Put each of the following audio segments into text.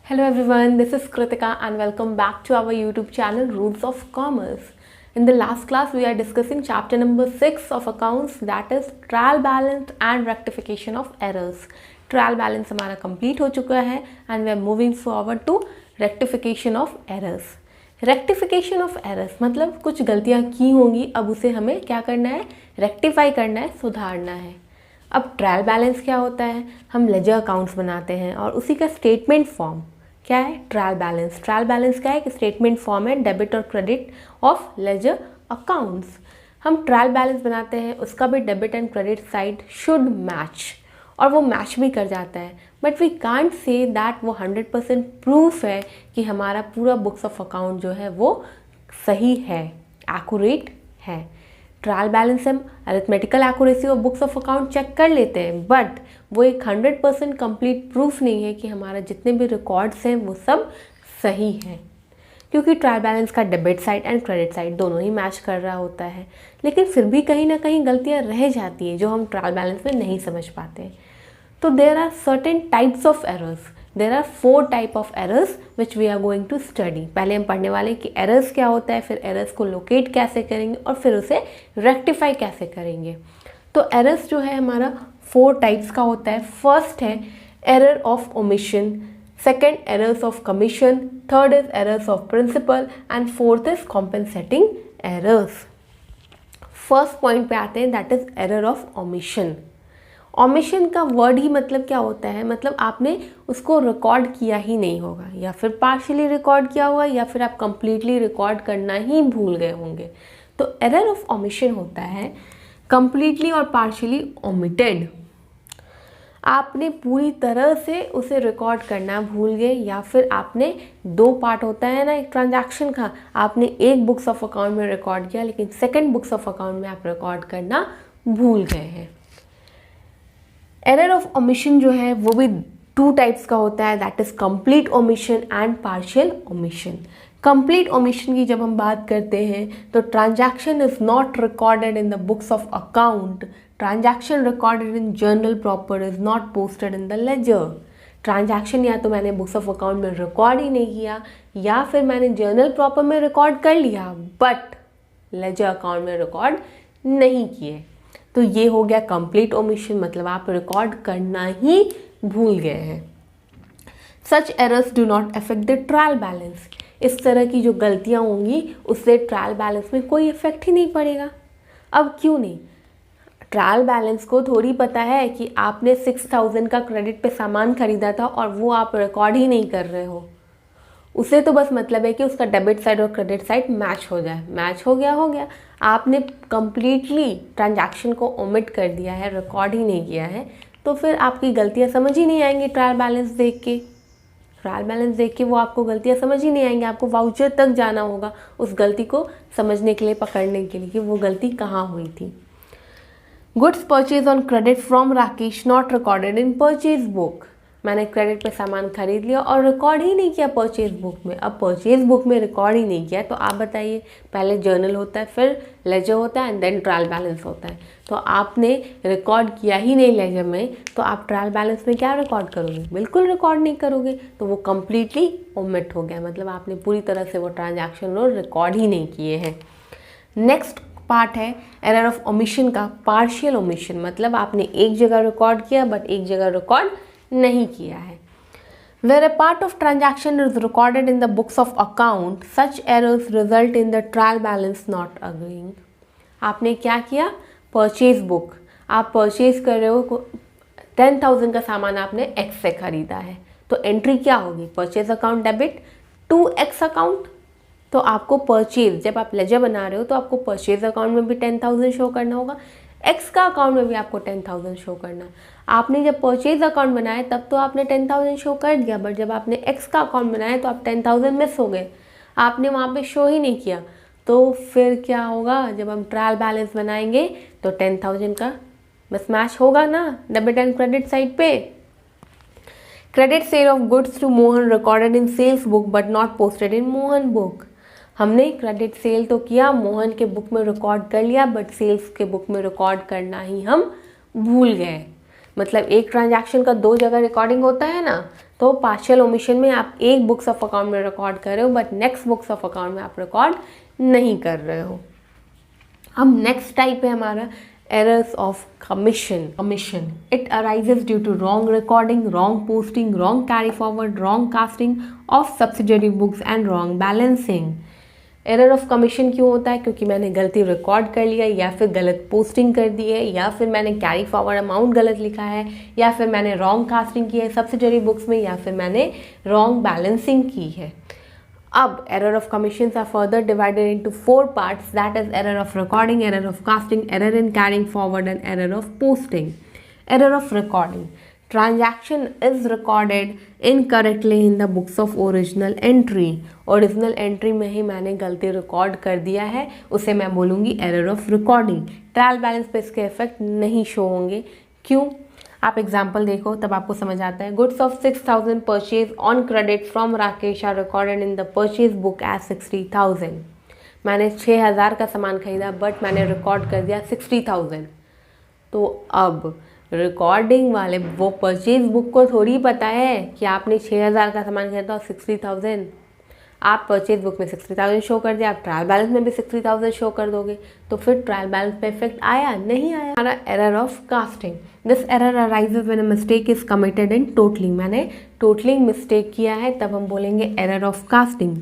Hello everyone, this is Kritika and welcome back to our YouTube channel Rules of Commerce. In the last class, we are discussing chapter number 6 of accounts, that is trial balance and rectification of errors. Trial balance हमारा complete हो चुका है and we are moving forward to rectification of errors. Rectification of errors मतलब कुछ गलतियाँ की होंगी, अब उसे हमें क्या करना है, रेक्टिफाई करना है, सुधारना है. अब ट्रायल बैलेंस क्या होता है, हम लेजर अकाउंट्स बनाते हैं और उसी का स्टेटमेंट फॉर्म क्या है, ट्रायल बैलेंस. ट्रायल बैलेंस क्या है कि स्टेटमेंट फॉर्म है डेबिट और क्रेडिट ऑफ लेजर अकाउंट्स. हम ट्रायल बैलेंस बनाते हैं, उसका भी debit and credit side should match और वो मैच भी कर जाता है, but we can't say that वो 100% प्रूफ है कि हमारा पूरा बुक्स ऑफ अकाउंट जो है वो सही है, एक्यूरेट है. ट्रायल बैलेंस हम arithmetical accuracy of books of account check कर लेते हैं, बट वो एक 100% कंप्लीट प्रूफ नहीं है कि हमारा जितने भी रिकॉर्ड्स हैं वो सब सही हैं, क्योंकि ट्रायल बैलेंस का debit side and credit side दोनों ही मैच कर रहा होता है. लेकिन फिर भी कहीं ना कहीं गलतियाँ रह जाती हैं जो हम ट्रायल बैलेंस में नहीं समझ पाते. तो there are certain types of errors. There are 4 type of errors which we are going to study. पहले हम पढ़ने वाले हैं कि एरर्स क्या होता है, फिर एरर्स को लोकेट कैसे करेंगे और फिर उसे रेक्टिफाई कैसे करेंगे. तो एरर्स जो है हमारा 4 टाइप्स का होता है. फर्स्ट है error of omission, second errors of commission, third is errors of principle and fourth is compensating errors. First point पे आते हैं, that is error of omission. Omission का वर्ड ही मतलब क्या होता है, मतलब आपने उसको रिकॉर्ड किया ही नहीं होगा, या फिर पार्शियली रिकॉर्ड किया होगा, या फिर आप कंप्लीटली रिकॉर्ड करना ही भूल गए होंगे. तो एरर ऑफ ओमिशन होता है कंप्लीटली और पार्शियली ओमिटेड. आपने पूरी तरह से उसे रिकॉर्ड करना भूल गए, या फिर आपने 2 पार्ट होता है ना एक ट्रांजैक्शन का, आपने एक बुक्स ऑफ अकाउंट में रिकॉर्ड किया लेकिन सेकेंड बुक्स ऑफ अकाउंट में आप रिकॉर्ड करना भूल गए हैं. एरर ऑफ ओमिशन जो है वो भी 2 टाइप्स का होता है, that is complete omission and partial omission. Complete omission की जब हम बात करते हैं तो transaction is not recorded in the books of account, transaction recorded in journal proper is not posted in the ledger. Transaction या तो मैंने बुक्स ऑफ अकाउंट में रिकॉर्ड ही नहीं किया, या फिर मैंने जर्नल प्रॉपर में रिकॉर्ड कर लिया बट लेजर अकाउंट में रिकॉर्ड नहीं किए. तो ये हो गया कंप्लीट ओमिशन, मतलब आप रिकॉर्ड करना ही भूल गए हैं. Such errors do not affect the trial balance. इस तरह की जो गलतियाँ होंगी उससे ट्रायल बैलेंस में कोई इफेक्ट ही नहीं पड़ेगा. अब क्यों नहीं, ट्रायल बैलेंस को थोड़ी पता है कि आपने 6000 का क्रेडिट पे सामान खरीदा था और वो आप रिकॉर्ड ही नहीं कर रहे हो. उसे तो बस मतलब है कि उसका डेबिट साइड और क्रेडिट साइड मैच हो जाए. मैच हो गया. आपने कंप्लीटली ट्रांजैक्शन को ओमिट कर दिया है, रिकॉर्ड ही नहीं किया है, तो फिर आपकी गलतियाँ समझ ही नहीं आएंगी. ट्रायल बैलेंस देख के वो आपको गलतियाँ समझ ही नहीं आएंगी. आपको वाउचर तक जाना होगा उस गलती को समझने के लिए, पकड़ने के लिए कि वो गलती कहाँ हुई थी. Goods purchase on credit from Rakesh not recorded in purchase book. मैंने क्रेडिट पे सामान खरीद लिया और रिकॉर्ड ही नहीं किया परचेज बुक में. अब परचेज बुक में रिकॉर्ड ही नहीं किया तो आप बताइए, पहले जर्नल होता है, फिर लेजर होता है एंड देन ट्रायल बैलेंस होता है. तो आपने रिकॉर्ड किया ही नहीं लेजर में, तो आप ट्रायल बैलेंस में क्या रिकॉर्ड करोगे, बिल्कुल रिकॉर्ड नहीं करोगे. तो वो कम्प्लीटली ओमिट हो गया, मतलब आपने पूरी तरह से वो ट्रांजैक्शन और रिकॉर्ड ही नहीं किए हैं. नेक्स्ट पार्ट है एरर ऑफ ओमिशन का पार्शियल ओमिशन, मतलब आपने एक जगह रिकॉर्ड किया बट एक जगह रिकॉर्ड नहीं किया है. Where a part of transaction is recorded in the books of account, such errors result in the trial balance not agreeing. आपने क्या किया, परचेज बुक, आप परचेज कर रहे हो 10,000 का सामान आपने X से खरीदा है, तो एंट्री क्या होगी, purchase account debit to X account. तो आपको परचेज, जब आप लेजर बना रहे हो तो आपको परचेज अकाउंट में भी 10,000 शो करना होगा, X का अकाउंट में भी आपको 10,000 शो करना. आपने जब परचेज अकाउंट बनाया तब तो आपने 10,000 शो कर दिया, बट जब आपने X का अकाउंट बनाया तो आप 10,000 मिस हो गए, आपने वहाँ पे शो ही नहीं किया. तो फिर क्या होगा, जब हम ट्रायल बैलेंस बनाएंगे तो 10,000 का मिसमैच होगा ना डेबिट एंड क्रेडिट साइड पे. Credit sale of goods to Mohan recorded in sales book but not posted in Mohan book. हमने क्रेडिट सेल तो किया, मोहन के बुक में रिकॉर्ड कर लिया, बट सेल्स के बुक में रिकॉर्ड करना ही हम भूल गए. मतलब एक ट्रांजैक्शन का 2 जगह रिकॉर्डिंग होता है ना, तो पार्शियल ओमिशन में आप एक बुक्स ऑफ अकाउंट में रिकॉर्ड कर रहे हो but next books of account में आप रिकॉर्ड नहीं कर रहे हो। अब नेक्स्ट टाइप है हमारा errors of commission. It arises due to wrong recording, wrong posting, wrong carry forward, wrong casting of subsidiary books and wrong balancing. Error of commission क्यों होता है? क्योंकि मैंने गलती रिकॉर्ड कर लिया, या फिर गलत पोस्टिंग कर दी है, या फिर मैंने कैरी फॉरवर्ड अमाउंट गलत लिखा है, या फिर मैंने रॉन्ग कास्टिंग की है सब्सिडरी बुक्स में, या फिर मैंने रॉन्ग बैलेंसिंग की है। अब error of commissions are further divided into 4 parts, that is error of recording, error of casting, error in carrying forward and error of posting. Error of recording. Transaction is recorded incorrectly in the books of original entry. Original entry में ही मैंने गलती record कर दिया है, उसे मैं बोलूँगी error of recording. Trial balance पे इसके इफेक्ट नहीं शो होंगे। क्यों? आप एग्जाम्पल देखो तब आपको समझ आता है। Goods of 6000 purchase on credit from Rakesh are recorded in the purchase book as 60,000। मैंने 6000 का सामान खरीदा बट मैंने रिकॉर्ड कर दिया 60,000। तो अब रिकॉर्डिंग वाले वो परचेज बुक को थोड़ी पता है कि आपने 6000 का सामान खरीदा और 60,000। आप परचेज बुक में 60,000 शो कर दिया, आप ट्रायल बैलेंस में भी 60,000 शो कर दोगे, तो फिर ट्रायल बैलेंस पे इफेक्ट आया नहीं आया। हमारा error of casting. This error arises when a mistake is committed in totalling. मैंने टोटलिंग मिस्टेक किया है तब हम बोलेंगे error of casting.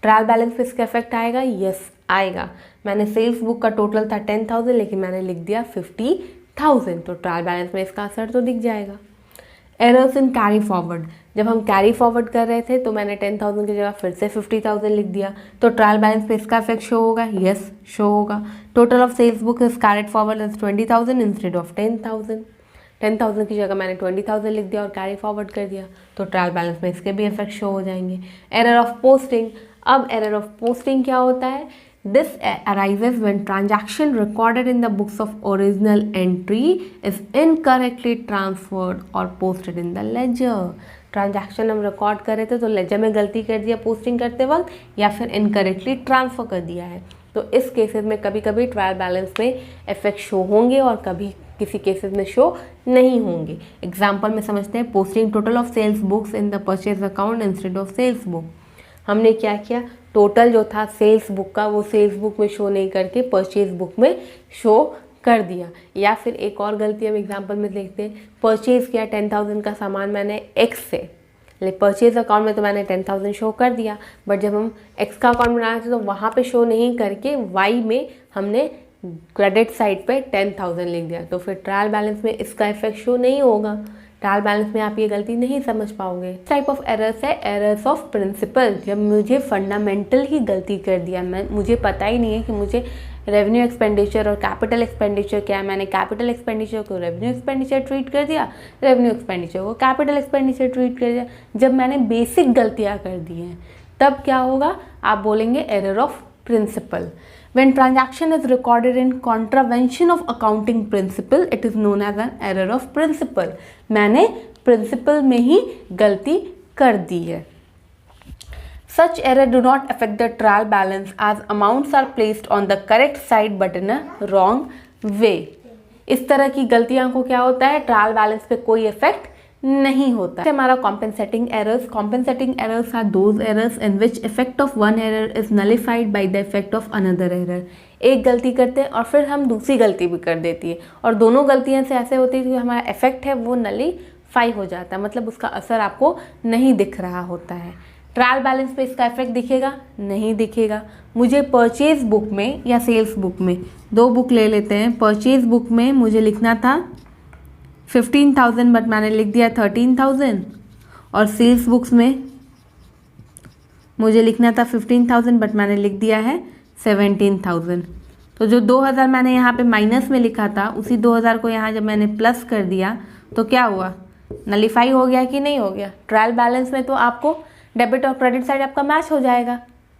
Trial balance पे इसका इफेक्ट आएगा? यस आएगा। मैंने सेल्स बुक का टोटल था 10,000 लेकिन मैंने लिख दिया 50,000, तो ट्रायल बैलेंस में इसका असर तो दिख जाएगा। Errors in carry forward. जब हम कैरी फॉरवर्ड कर रहे थे तो मैंने 10,000 की जगह फिर से 50,000 लिख दिया, तो ट्रायल बैलेंस पे इसका इफेक्ट शो होगा? यस शो होगा। Total of sales book is carried forward is 20,000 instead of 10,000। 10,000 की जगह मैंने 20,000 लिख दिया और कैरी फॉरवर्ड कर दिया, तो ट्रायल बैलेंस में इसके भी इफेक्ट शो हो जाएंगे। Error of posting. अब एरर ऑफ पोस्टिंग क्या होता है? This arises when transaction recorded in the books of original entry is incorrectly transferred or posted in the ledger. Transaction हम रिकॉर्ड कर रहे थे तो लेजर में गलती कर दिया पोस्टिंग करते वक्त, या फिर इनकरेक्टली ट्रांसफ़र कर दिया है। तो इस केसेस में कभी कभी ट्रायल बैलेंस में इफेक्ट शो होंगे और कभी किसी केसेस में शो नहीं होंगे। एग्जाम्पल में समझते हैं। Posting total of sales books in the purchase account instead of sales book. हमने क्या किया? टोटल जो था सेल्स बुक का वो सेल्स बुक में शो नहीं करके परचेज बुक में शो कर दिया। या फिर एक और गलती हम एग्जांपल में देखते हैं। परचेज किया 10,000 का सामान मैंने एक्स से, लेकिन परचेज अकाउंट में तो मैंने 10,000 शो कर दिया, बट जब हम एक्स का अकाउंट बनाए थे तो वहाँ पे शो नहीं करके वाई में हमने क्रेडिट साइड पे 10,000 लिख दिया, तो फिर ट्रायल बैलेंस में इसका इफेक्ट शो नहीं होगा। ट्रायल बैलेंस में आप ये गलती नहीं समझ पाओगे। टाइप ऑफ एरर्स है एरर्स ऑफ प्रिंसिपल। जब मुझे फंडामेंटल ही गलती कर दिया, मुझे पता ही नहीं है कि मुझे रेवेन्यू एक्सपेंडिचर और कैपिटल एक्सपेंडिचर क्या है, मैंने कैपिटल एक्सपेंडिचर को रेवेन्यू एक्सपेंडिचर ट्रीट कर दिया, रेवेन्यू एक्सपेंडिचर को कैपिटल एक्सपेंडिचर ट्रीट कर दिया। जब मैंने बेसिक गलतियाँ कर दी हैं तब क्या होगा? आप बोलेंगे error of principle. When transaction is recorded in contravention of accounting principle, it is known as an error of principle. मैंने principle में ही गलती कर दी है। Such error do not affect the trial balance as amounts are placed on the correct side but in a wrong way. इस तरह की गलतियां को क्या होता है? ट्रायल बैलेंस पे कोई इफेक्ट नहीं होता है। हमारा compensating errors are those errors in which effect of one error is nullified by the effect of another error. एक गलती करते हैं और फिर हम दूसरी गलती भी कर देती है, और दोनों गलतियां से ऐसे होती है कि हमारा इफेक्ट है वो नलिफाई हो जाता है, मतलब उसका असर आपको नहीं दिख रहा होता है। ट्रायल बैलेंस पे इसका इफेक्ट दिखेगा? नहीं दिखेगा। मुझे परचेज बुक में या सेल्स बुक में, दो बुक ले लेते हैं। परचेज बुक में मुझे लिखना था 15,000 बट मैंने लिख दिया 13,000, और सेल्स बुक्स में मुझे लिखना था 15,000 बट मैंने लिख दिया है 17,000। तो जो 2,000 मैंने यहाँ पे माइनस में लिखा था उसी 2,000 को यहाँ जब मैंने प्लस कर दिया तो क्या हुआ? नलिफाई हो गया कि नहीं हो गया? ट्रायल बैलेंस में तो आपको डेबिट और क्रेडिट साइड आपका मैच हो जाएगा,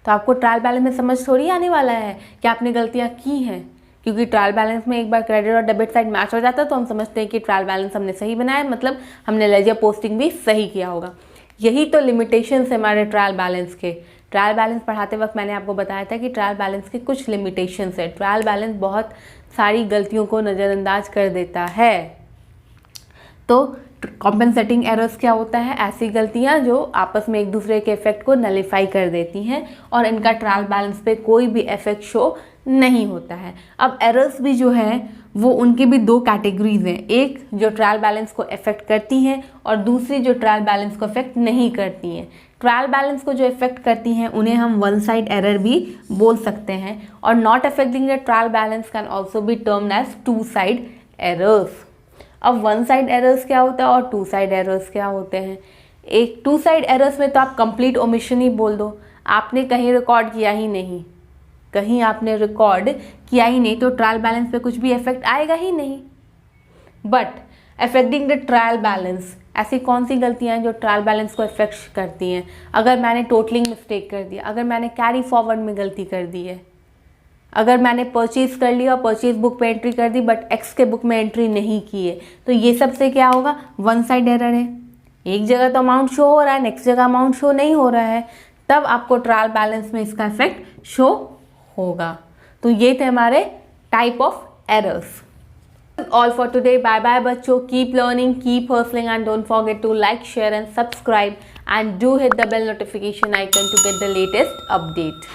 तो आपको ट्रायल बैलेंस में समझ थोड़ी आने वाला है कि आपने गलतियाँ की हैं, क्योंकि ट्रायल बैलेंस में एक बार क्रेडिट और डेबिट साइड मैच हो जाता है तो हम समझते हैं कि ट्रायल बैलेंस हमने सही बनाया, मतलब हमने लेजर पोस्टिंग भी सही किया होगा। यही तो लिमिटेशंस है हमारे ट्रायल बैलेंस के। ट्रायल बैलेंस पढ़ाते वक्त मैंने आपको बताया था कि ट्रायल बैलेंस के कुछ लिमिटेशंस है। ट्रायल बैलेंस बहुत सारी गलतियों को नज़रअंदाज कर देता है। तो कॉम्पेंसेटिंग एरर्स क्या होता है? ऐसी गलतियां जो आपस में एक दूसरे के इफेक्ट को नलीफाई कर देती हैं और इनका ट्रायल बैलेंस पे कोई भी इफेक्ट शो नहीं होता है। अब एरर्स भी जो है वो उनकी भी दो कैटेगरीज हैं, एक जो ट्रायल बैलेंस को इफेक्ट करती हैं और दूसरी जो ट्रायल बैलेंस को इफेक्ट नहीं करती हैं। ट्रायल बैलेंस को जो इफेक्ट करती हैं उन्हें हम वन साइड एरर भी बोल सकते हैं और not affecting the trial balance can also be termed as two side errors. अब वन साइड एरर्स क्या होता है और टू साइड एरर्स क्या होते हैं? एक टू साइड एरर्स में तो आप कंप्लीट ओमिशन ही बोल दो, आपने कहीं रिकॉर्ड किया ही नहीं, कहीं आपने रिकॉर्ड किया ही नहीं तो ट्रायल बैलेंस पे कुछ भी इफेक्ट आएगा ही नहीं। But affecting the trial balance, ऐसी कौन सी गलतियां हैं जो ट्रायल बैलेंस को इफेक्ट करती हैं? अगर मैंने टोटलिंग मिस्टेक कर दिया, अगर मैंने कैरी फॉरवर्ड में गलती कर दी है, अगर मैंने परचेज कर लिया और परचेज बुक पे एंट्री कर दी बट एक्स के बुक में एंट्री नहीं की है, तो ये सबसे क्या होगा? वन साइड एरर है। एक जगह तो अमाउंट शो हो रहा है, नेक्स्ट जगह अमाउंट शो नहीं हो रहा है, तब आपको ट्रायल बैलेंस में इसका इफेक्ट शो होगा। तो ये थे हमारे type of errors. All for today. Bye bye बच्चों. Keep learning, keep hustling and don't forget to like, share and subscribe and do hit the bell notification icon to get the latest update.